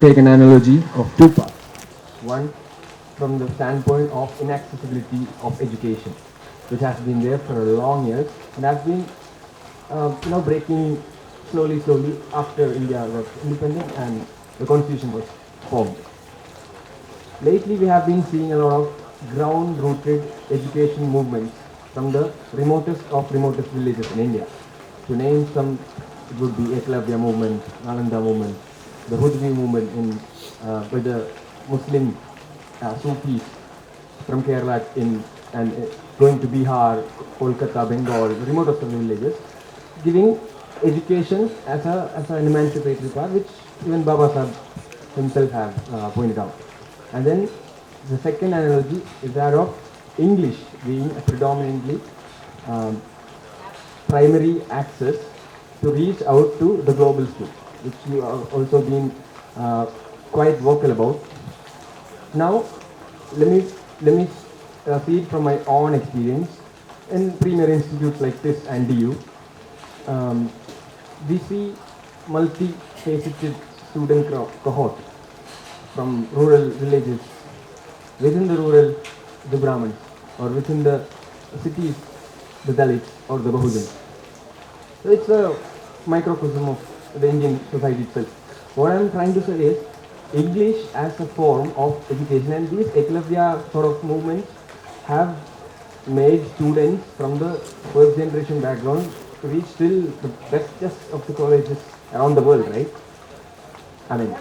take an analogy of two parts. One, from the standpoint of inaccessibility of education, which has been there for a long years and has been, breaking slowly after India was independent and the constitution was formed. Lately, we have been seeing a lot of ground-rooted education movements from the remotest villages in India. To name some, it would be Eklavya movement, Nalanda movement, the Hudvi movement with the Muslim Sufis from Kerala and going to Bihar, Kolkata, Bengal, the remotest of the villages, giving education as an emancipatory part, which even Baba Sahib himself have pointed out. And then the second analogy is that of English being a predominantly um, primary access to reach out to the global school, which you have also been quite vocal about. Now, let me see it from my own experience in premier institutes like this and DU. We see multi-faceted student cohort from rural villages, within the rural, the Brahmins, or within the cities, the Dalits or the Bahujans. So it's a microcosm of the Indian society itself. What I'm trying to say is English as a form of education, and these Eklavya sort of movements have made students from the first generation background to reach till the bestest of the colleges around the world, right? I mean,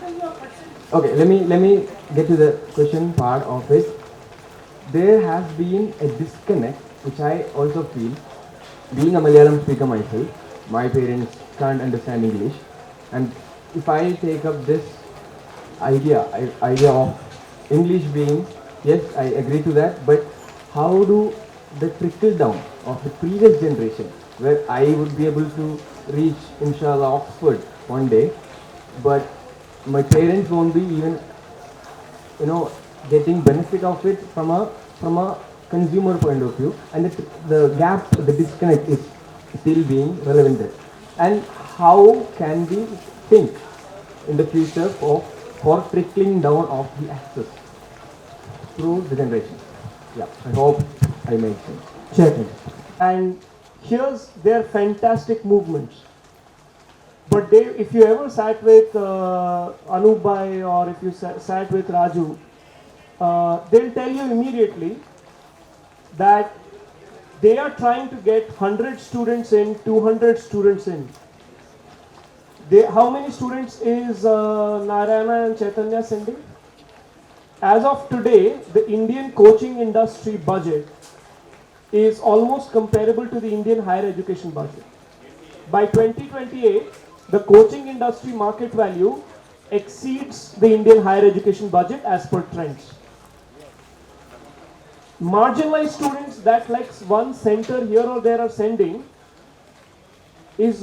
okay, let me get to the question part of it. There has been a disconnect, which I also feel, being a Malayalam speaker myself, my parents can't understand English, and if I take up this idea of English being, yes, I agree to that, but how do the trickle down of the previous generation, where I would be able to reach, inshallah, Oxford one day, but my parents won't be even, getting benefit of it from a consumer point of view, and the gap, the disconnect is still being relevant there. And how can we think in the future for trickling down of the access through the generation? Yeah, I hope I made sense. Check. And here's their fantastic movements. But they, if you ever sat with Anup Bhai or if you sat with Raju, they'll tell you immediately that they are trying to get 100 students in, 200 students in. How many students is Narayana and Chaitanya sending? As of today, the Indian coaching industry budget is almost comparable to the Indian higher education budget. By 2028, the coaching industry market value exceeds the Indian higher education budget as per trends. Marginalized students that like one center here or there are sending is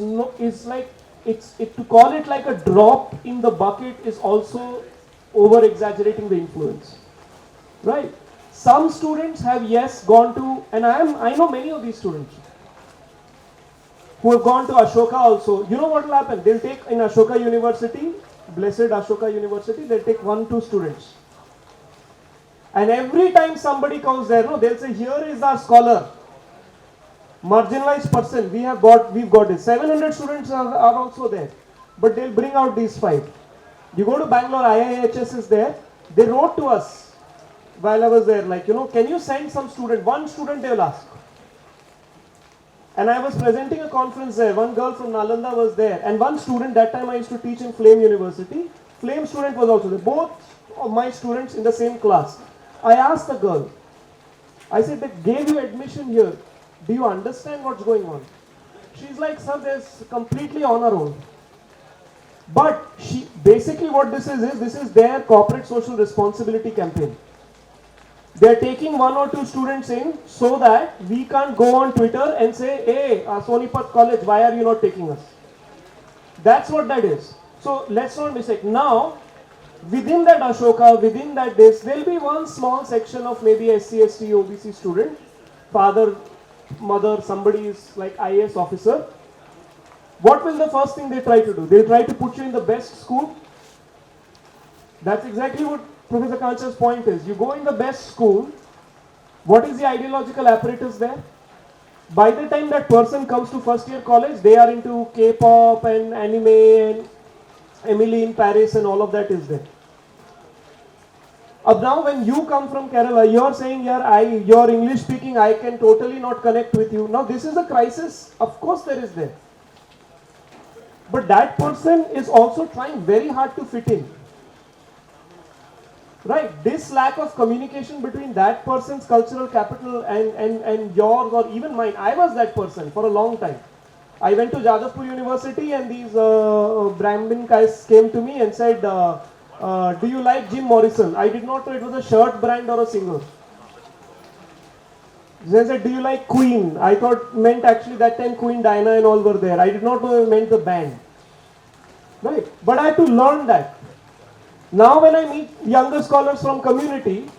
like to call it like a drop in the bucket is also over exaggerating the influence, right? Some students have gone to, and I know many of these students who have gone to Ashoka also. You know what will happen? They'll take in Ashoka University, blessed Ashoka University, they'll take 1-2 students. And every time somebody comes there, they'll say, here is our scholar, marginalized person, we've got it. 700 students are also there. But they'll bring out these 5. You go to Bangalore, IIHS is there. They wrote to us while I was there, like, can you send some student? One student they will ask. And I was presenting a conference there. One girl from Nalanda was there. And one student, that time I used to teach in Flame University. Flame student was also there. Both of my students in the same class. I asked the girl, I said, they gave you admission here. Do you understand what's going on? She's like, sir, there's completely on her own. But basically what this is their corporate social responsibility campaign. They're taking 1 or 2 students in so that we can't go on Twitter and say, hey, Sonipat College, why are you not taking us? That's what that is. So let's not mistake. Now, within that Ashoka, within that there'll be one small section of maybe SC, ST, OBC student, father, mother, somebody is like IAS officer. What will the first thing they try to do? They'll try to put you in the best school. That's exactly what Professor Kancha's point is. You go in the best school, what is the ideological apparatus there? By the time that person comes to first year college, they are into K-pop and anime and Emily in Paris and all of that is there. Now when you come from Kerala, you're saying, yeah, you're English speaking, I can totally not connect with you. Now this is a crisis. Of course there is there. But that person is also trying very hard to fit in. Right? This lack of communication between that person's cultural capital and yours or even mine. I was that person for a long time. I went to Jadavpur University and these Brahmin guys came to me and said, do you like Jim Morrison? I did not know it was a shirt brand or a singer. They said, do you like Queen? I thought meant actually that time Queen Diana and all were there. I did not know it meant the band. Right? But I had to learn that. Now when I meet younger scholars from community,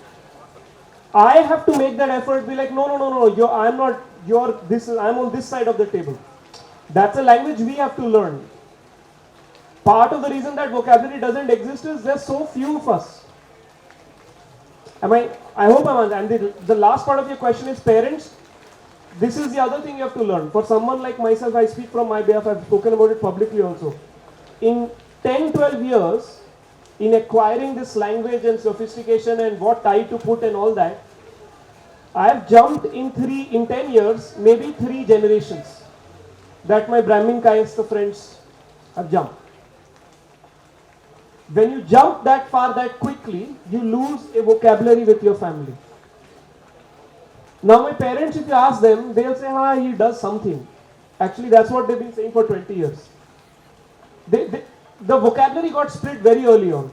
I have to make that effort, be like, no, I'm on this side of the table. That's a language we have to learn. Part of the reason that vocabulary doesn't exist is there's so few of us. I hope I'm answering. And the last part of your question is parents. This is the other thing you have to learn. For someone like myself, I speak from my behalf, I've spoken about it publicly also. In 10, 12 years, in acquiring this language and sophistication and what tie to put and all that, I have jumped in 10 years, maybe 3 generations that my Brahmin Kayastha friends have jumped. When you jump that far that quickly, you lose a vocabulary with your family. Now my parents, if you ask them, they'll say, he does something. Actually, that's what they've been saying for 20 years. The vocabulary got split very early on.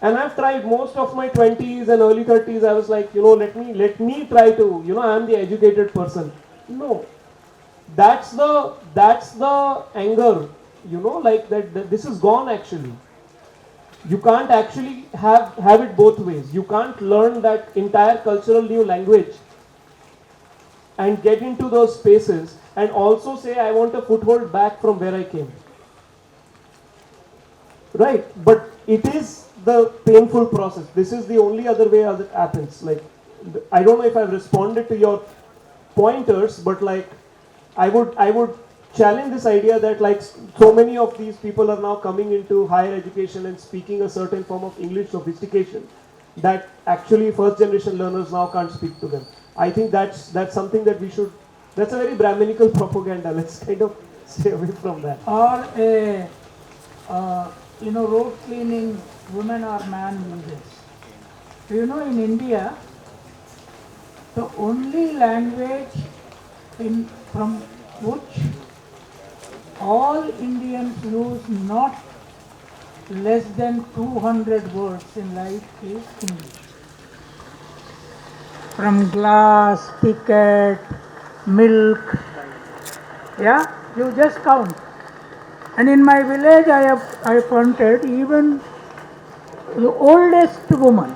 And I've tried most of my 20s and early 30s, I was like, let me try to, I'm the educated person. No. That's the anger, like that this is gone actually. You can't actually have it both ways. You can't learn that entire cultural new language and get into those spaces and also say, I want a foothold back from where I came. Right? But it is the painful process. This is the only other way as it happens. Like, I don't know if I've responded to your pointers, but like, I would challenge this idea that like so many of these people are now coming into higher education and speaking a certain form of English sophistication that actually first generation learners now can't speak to them. I think that's something that we should, that's a very Brahminical propaganda. Let's kind of stay away from that. Or a road cleaning woman or man uses. In India, the only language from which all Indians use not less than 200 words in life is English. From glass, ticket, milk, you just count. And in my village I counted even the oldest woman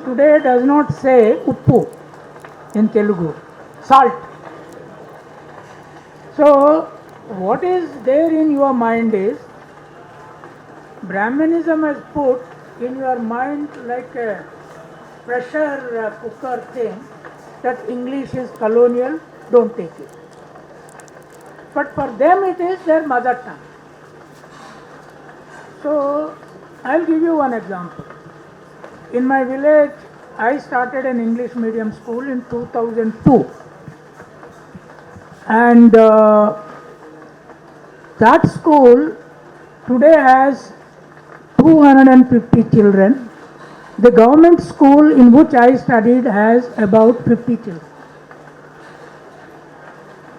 today does not say uppu in Telugu, salt. So what is there in your mind is, Brahmanism has put in your mind like a pressure cooker thing that English is colonial, don't take it. But for them it is their mother tongue. So I'll give you one example. In my village, I started an English medium school in 2002. And that school today has 250 children. The government school in which I studied has about 50 children.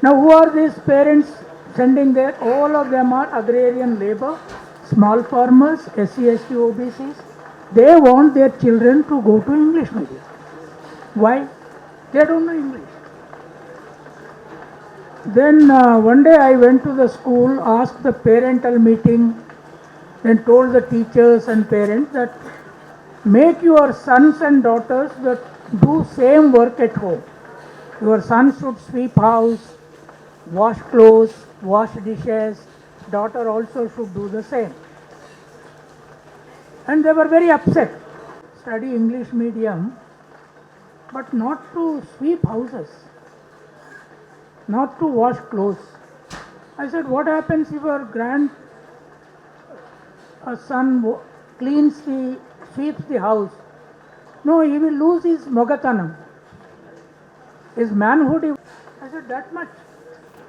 Now who are these parents sending there? All of them are agrarian labor, small farmers, SC, ST, OBCs. They want their children to go to English medium. Why? They don't know English. Then one day I went to the school, asked the parental meeting, and told the teachers and parents that make your sons and daughters that do same work at home. Your son should sweep house, wash clothes, wash dishes. Daughter also should do the same. And they were very upset. Study English medium, but not to sweep houses, not to wash clothes. I said, what happens if our son cleans sweeps the house? No, he will lose his mogatanam, his manhood. I said, that much.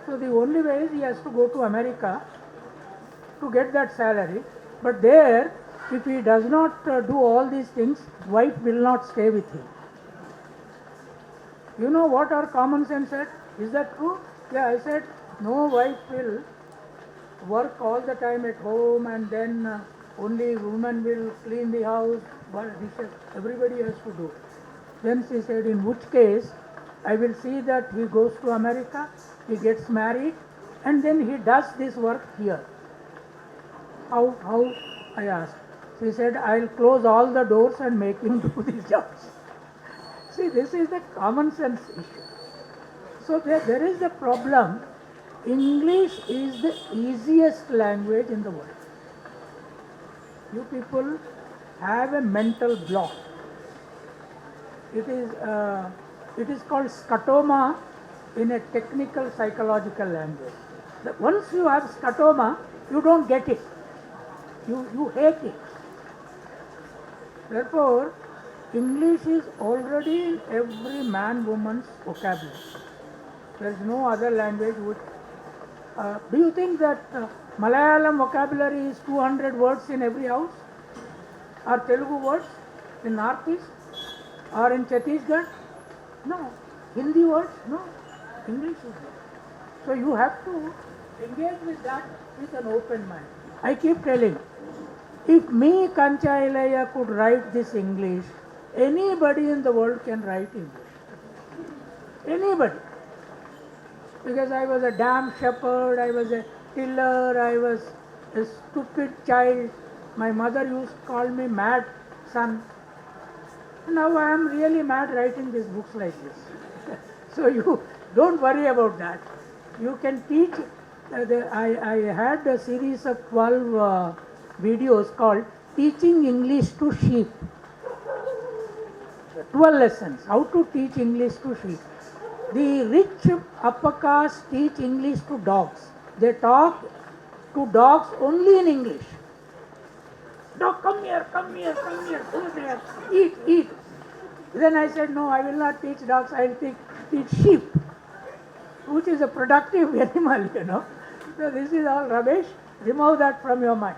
So the only way is he has to go to America to get that salary. But there, if he does not do all these things, wife will not stay with him. You know what our common sense said? Is that true? Yeah, I said, no wife will work all the time at home and then only woman will clean the house, dishes, everybody has to do. Then she said, in which case, I will see that he goes to America, he gets married, and then he does this work here. How? I asked. She said, I'll close all the doors and make him do these jobs. See, this is the common sense issue. So there is the problem. English is the easiest language in the world. You people have a mental block. It is called scotoma in a technical psychological language. Once you have scotoma, you don't get it. You hate it. Therefore, English is already in every man, woman's vocabulary. There is no other language which. Do you think that Malayalam vocabulary is 200 words in every house? Or Telugu words in Northeast? Or in Chhattisgarh? No. Hindi words? No. English is there. So you have to engage with that with an open mind. I keep telling, if me, Kancha Ilaya, could write this English, anybody in the world can write English. Anybody. Because I was a damn shepherd, I was a tiller, I was a stupid child. My mother used to call me mad son. Now I am really mad writing these books like this. So you don't worry about that. You can teach. I had a series of 12 videos called Teaching English to Sheep. 12 lessons, how to teach English to sheep. The rich upper caste teach English to dogs. They talk to dogs only in English. Dog, come here, come here, come here, go there, eat, eat. Then I said, no, I will not teach dogs, I will teach sheep, which is a productive animal, you know. So this is all rubbish. Remove that from your mind.